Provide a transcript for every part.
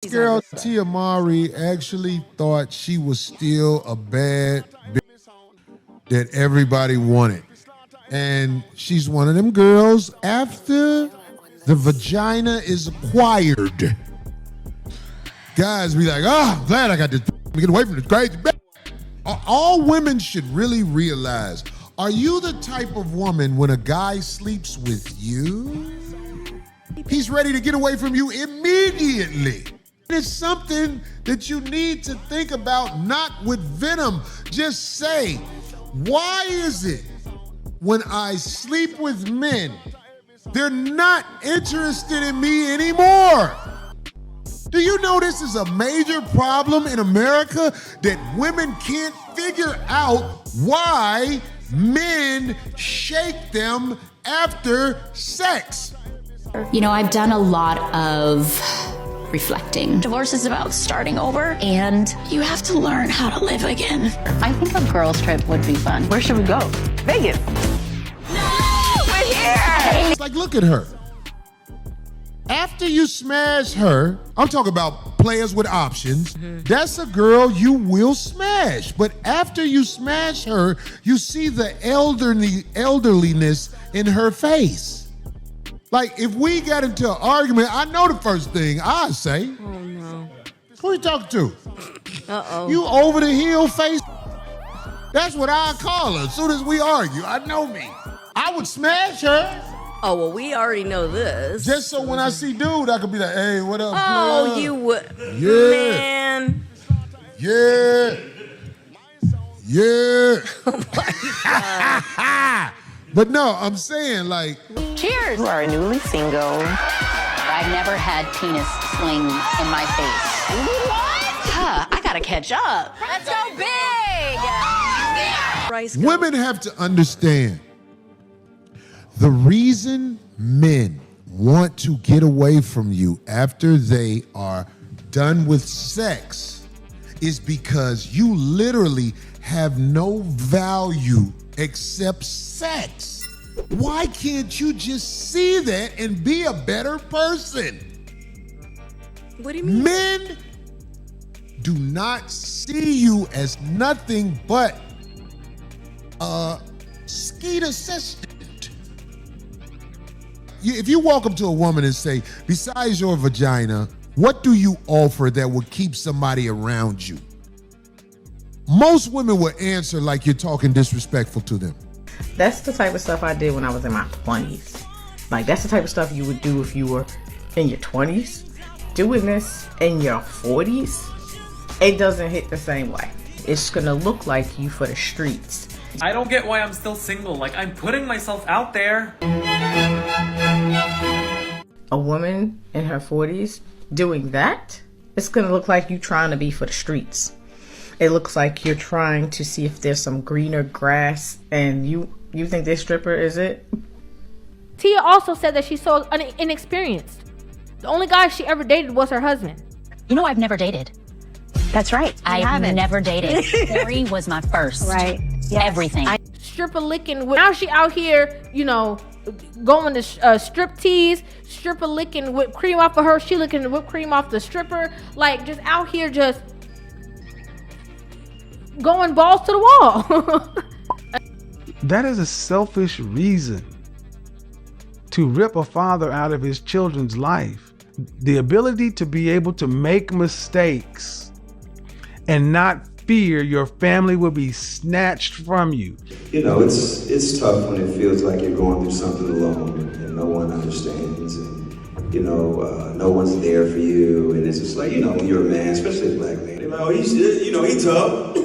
Girl Tia Mowry actually thought she was still a bad bitch that everybody wanted. And she's one of them girls after the vagina is acquired. Guys be like, oh, I'm glad I got this to get away from this crazy bitch. All women should really realize, are you the type of woman when a guy sleeps with you, he's ready to get away from you immediately? It's something that you need to think about, not with venom. Just say, why is it when I sleep with men, they're not interested in me anymore? Do you know this is a major problem in America, that women can't figure out why men shake them after sex? You know, I've done a lot of reflecting. Divorce is about starting over, and you have to learn how to live again. I think a girls' trip would be fun. Where should we go? Vegas. No, we're here. It's like, look at her. After you smash her, I'm talking about players with options, that's a girl you will smash. But after you smash her, you see the elderliness in her face. Like, if we got into an argument, I know the first thing I'd say. Oh, no. Who you talking to? Uh-oh. You over the hill face? That's what I call her as soon as we argue. I know me. I would smash her. Oh, well, we already know this. Just so when I see dude, I could be like, hey, what up, Oh, player? you would. Yeah. Man. Yeah. Yeah. But no, I'm saying, like, Cheers. You are newly single. I've never had penis sling in my face. What? I gotta catch up. Let's go big. Rice women have to understand the reason men want to get away from you after they are done with sex is because you literally have no value except sex. Why can't you just see that and be a better person? What do you mean? Men do not see you as nothing but a skeet assistant. If you walk up to a woman and say, besides your vagina, what do you offer that would keep somebody around you? Most women will answer like you're talking disrespectful to them. That's the type of stuff I did when I was in my 20s. Like, that's the type of stuff you would do if you were in your 20s. Doing this in your 40s, it doesn't hit the same way. It's gonna look like you for the streets. I don't get why I'm still single. Like, I'm putting myself out there. A woman in her 40s doing that, it's gonna look like you trying to be for the streets. It looks like you're trying to see if there's some greener grass, and you think this stripper is it? Tia also said that she's so inexperienced. The only guy she ever dated was her husband. You know, I've never dated. That's right. I've never dated. Corey was my first. Right. Yes. Everything. Stripper licking. Now she out here, you know, going to strip tease, stripper licking whipped cream off of her. She licking the whipped cream off the stripper. Like, just out here just going balls to the wall. That is a selfish reason to rip a father out of his children's life. The ability to be able to make mistakes and not fear your family will be snatched from you. You know, it's tough when it feels like you're going through something alone and no one understands, and you know, no one's there for you, and it's just like, you know, when you're a man, especially a black man, they're like, oh, he's tough,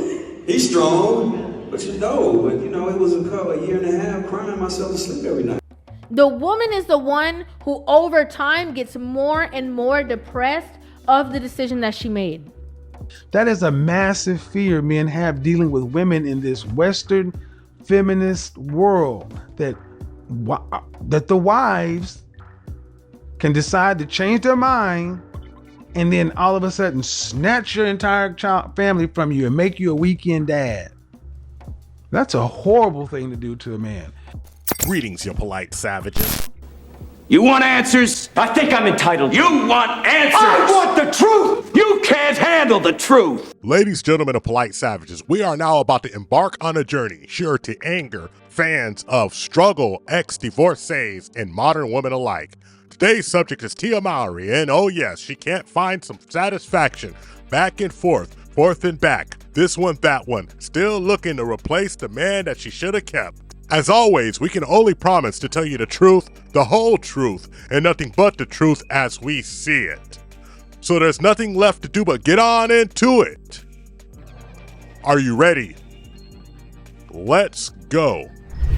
he's strong, but you know, it was a year and a half crying myself to sleep every night. The woman is the one who over time gets more and more depressed of the decision that she made. That is a massive fear men have dealing with women in this Western feminist world, that the wives can decide to change their mind and then all of a sudden snatch your entire family from you and make you a weekend dad. That's a horrible thing to do to a man. Greetings, you polite savages. You want answers? I think I'm entitled. You want answers? I want the truth! You can't handle the truth! Ladies, gentlemen, and polite savages, we are now about to embark on a journey sure to anger fans of struggle, ex-divorcees, and modern women alike. Today's subject is Tia Mowry, and oh yes, she can't find some satisfaction. Back and forth and back, this one, that one, still looking to replace the man that she should have kept. As always, we can only promise to tell you the truth, the whole truth, and nothing but the truth as we see it. So there's nothing left to do but get on into it. Are you ready? Let's go.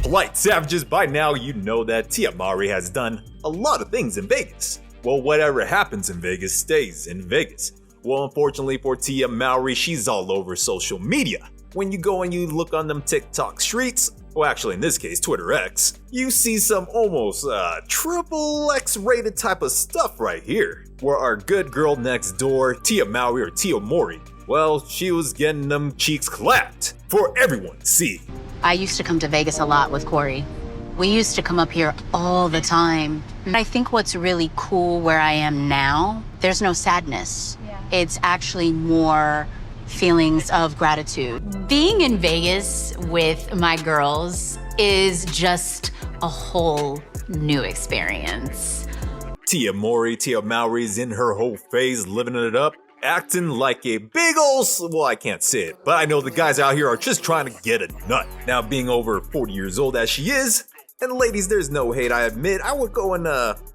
Polite savages, by now you know that Tia Mowry has done a lot of things in Vegas. Well, whatever happens in Vegas stays in Vegas. Well, unfortunately for Tia Mowry, she's all over social media. When you go and you look on them TikTok streets, well actually in this case Twitter X, you see some almost triple X rated type of stuff right here. Where our good girl next door, Tia Mowry or Tia Mowry, well, she was getting them cheeks clapped for everyone to see. I used to come to Vegas a lot with Corey. We used to come up here all the time. I think what's really cool where I am now, there's no sadness. It's actually more feelings of gratitude. Being in Vegas with my girls is just a whole new experience. Tia Mowry's in her whole phase, living it up, acting like a big ol' well, I can't say it, but I know the guys out here are just trying to get a nut. Now, being over 40 years old as she is, and ladies, there's no hate, I admit, I would go and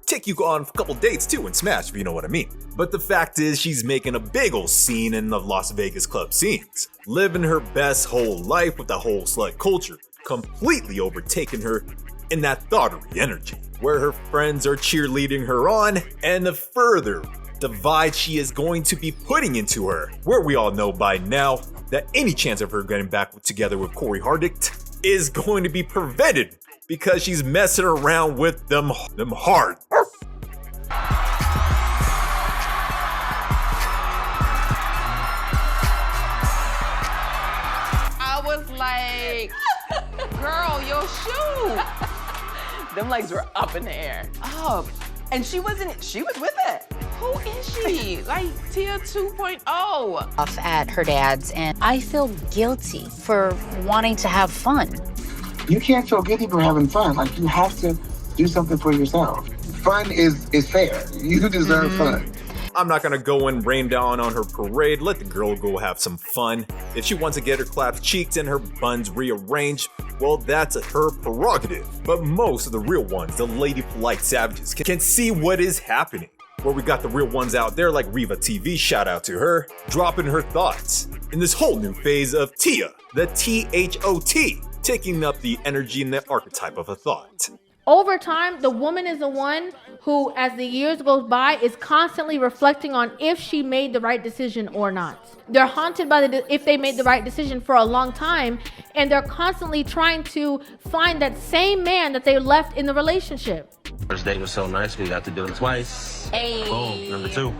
take you on a couple dates too and smash, if you know what I mean. But the fact is, she's making a big ol' scene in the Las Vegas club scenes, living her best whole life with the whole slut culture, completely overtaking her in that thottery energy, where her friends are cheerleading her on, and the further divide she is going to be putting into her, where we all know by now that any chance of her getting back together with Corey Hardict is going to be prevented because she's messing around with them hard. I was like, girl, your shoe. Them legs were up in the air. Up. And she was with it. Who is she? Like Tia 2.0. Off at her dad's, and I feel guilty for wanting to have fun. You can't feel guilty for having fun. Like, you have to do something for yourself. Fun is fair. You deserve fun. I'm not gonna go and rain down on her parade. Let the girl go have some fun. If she wants to get her clapped cheeks and her buns rearranged, well, that's her prerogative. But most of the real ones, the lady polite savages, can see what is happening. Where we got the real ones out there like Riva TV, shout out to her, dropping her thoughts in this whole new phase of Tia, the THOT, taking up the energy and the archetype of a thought. Over time, the woman is the one who, as the years goes by, is constantly reflecting on if she made the right decision or not. They're haunted by if they made the right decision for a long time, and they're constantly trying to find that same man that they left in the relationship. First date was so nice, we got to do it twice. Hey. Boom, number 2.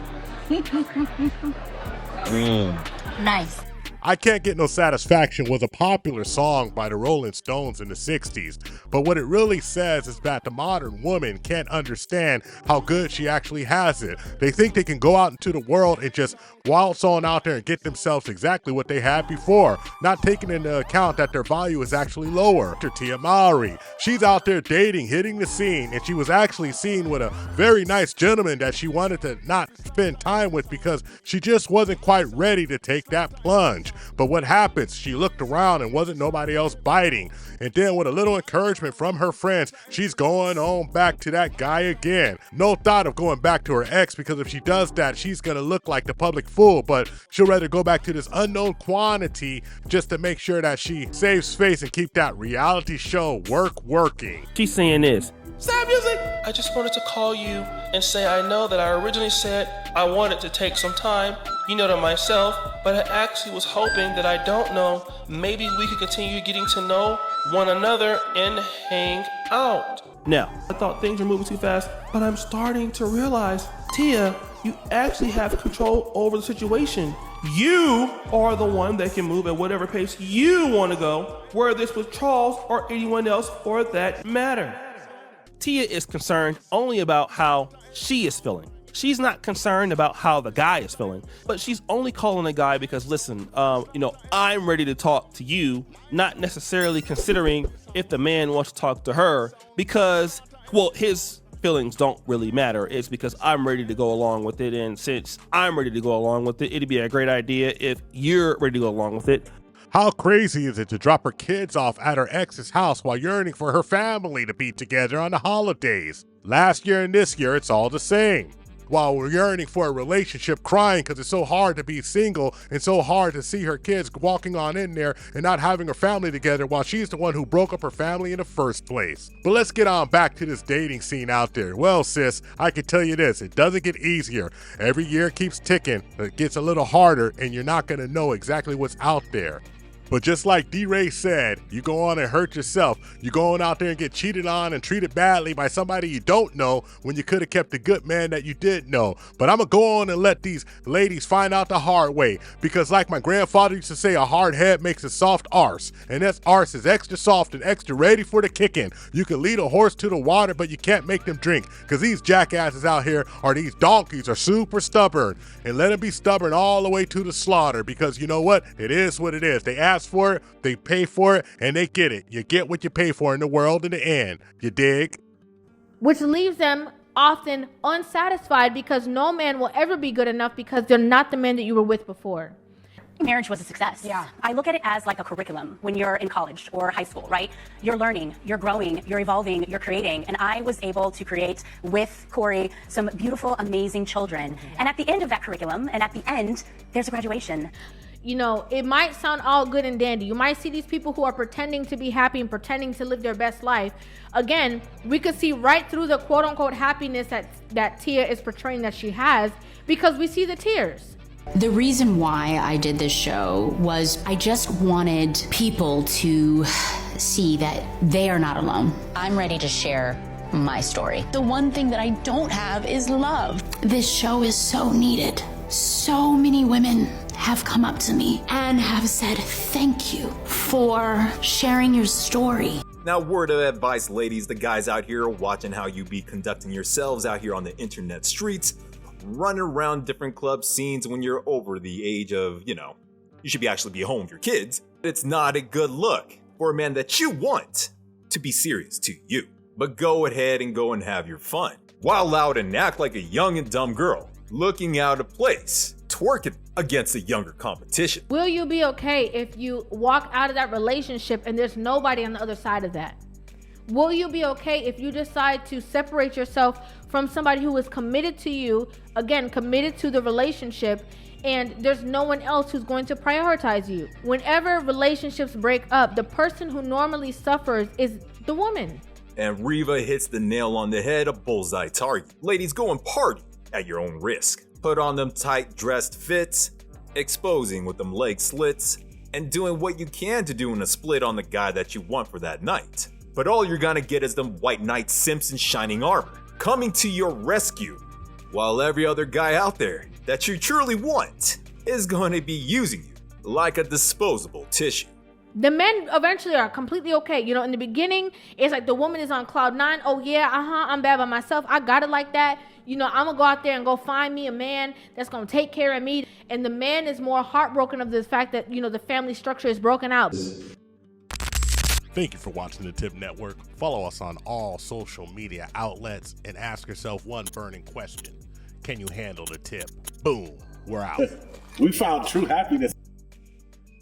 Nice. I Can't Get No Satisfaction was a popular song by the Rolling Stones in the 60s, but what it really says is that the modern woman can't understand how good she actually has it. They think they can go out into the world and just waltz on out there and get themselves exactly what they had before, not taking into account that their value is actually lower. To Tia Mowry, she's out there dating, hitting the scene, and she was actually seen with a very nice gentleman that she wanted to not spend time with because she just wasn't quite ready to take that plunge. But what happens? She looked around and wasn't nobody else biting. And then with a little encouragement from her friends, she's going on back to that guy again. No thought of going back to her ex, because if she does that, she's gonna look like the public fool, but she'll rather go back to this unknown quantity just to make sure that she saves face and keep that reality show working. She's saying this. Sad music! I just wanted to call you and say I know that I originally said I wanted to take some time, to myself, but I actually was hoping that I don't know, maybe we could continue getting to know one another and hang out. Now, I thought things were moving too fast, but I'm starting to realize, Tia, you actually have control over the situation. You are the one that can move at whatever pace you want to go, whether this was Charles or anyone else for that matter. Tia is concerned only about how she is feeling. She's not concerned about how the guy is feeling, but she's only calling the guy because, listen, I'm ready to talk to you, not necessarily considering if the man wants to talk to her because, well, his feelings don't really matter. It's because I'm ready to go along with it. And since I'm ready to go along with it, it'd be a great idea if you're ready to go along with it. How crazy is it to drop her kids off at her ex's house while yearning for her family to be together on the holidays? Last year and this year, it's all the same. While we're yearning for a relationship, crying because it's so hard to be single and so hard to see her kids walking on in there and not having her family together while she's the one who broke up her family in the first place. But let's get on back to this dating scene out there. Well, sis, I can tell you this, it doesn't get easier. Every year keeps ticking, it gets a little harder, and you're not going to know exactly what's out there. But just like D-Ray said, you go on and hurt yourself. You're going out there and get cheated on and treated badly by somebody you don't know when you could have kept the good man that you did know. But I'm going to go on and let these ladies find out the hard way. Because like my grandfather used to say, a hard head makes a soft arse. And that arse is extra soft and extra ready for the kicking. You can lead a horse to the water, but you can't make them drink. Because these jackasses out here, or these donkeys, are super stubborn. And let them be stubborn all the way to the slaughter. Because you know what? It is what it is. They ask for it, they pay for it, and they get it. You get what you pay for in the world in the end. You dig? Which leaves them often unsatisfied because no man will ever be good enough because they're not the man that you were with before. Marriage was a success. Yeah. I look at it as like a curriculum when you're in college or high school, right? You're learning, you're growing, you're evolving, you're creating. And I was able to create with Corey some beautiful, amazing children. And at the end of that curriculum, and at the end, there's a graduation. You know, it might sound all good and dandy. You might see these people who are pretending to be happy and pretending to live their best life. Again, we could see right through the quote unquote happiness that Tia is portraying that she has because we see the tears. The reason why I did this show was I just wanted people to see that they are not alone. I'm ready to share my story. The one thing that I don't have is love. This show is so needed. So many women have come up to me and have said thank you for sharing your story. Now, word of advice, ladies, the guys out here are watching how you be conducting yourselves out here on the internet streets, running around different club scenes when you're over the age of, you should actually be home with your kids. It's not a good look for a man that you want to be serious to you. But go ahead and go and have your fun. Wild out and act like a young and dumb girl, looking out of place, twerking against a younger competition. Will you be okay if you walk out of that relationship and there's nobody on the other side of that? Will you be okay if you decide to separate yourself from somebody who is committed to you, again, committed to the relationship, and there's no one else who's going to prioritize you? Whenever relationships break up, the person who normally suffers is the woman. And Reva hits the nail on the head, a bullseye target. Ladies, go and party at your own risk. Put on them tight dressed fits, exposing with them leg slits, and doing what you can to do in a split on the guy that you want for that night. But all you're gonna get is them white knight simps in shining armor, coming to your rescue, while every other guy out there that you truly want is going to be using you like a disposable tissue. The men eventually are completely okay. In the beginning, it's like the woman is on cloud nine. Oh yeah, I'm bad by myself. I got it like that. I'm gonna go out there and go find me a man that's gonna take care of me. And the man is more heartbroken of the fact that, the family structure is broken out. Thank you for watching the Tip Network. Follow us on all social media outlets and ask yourself one burning question. Can you handle the tip? Boom, we're out. We found true happiness.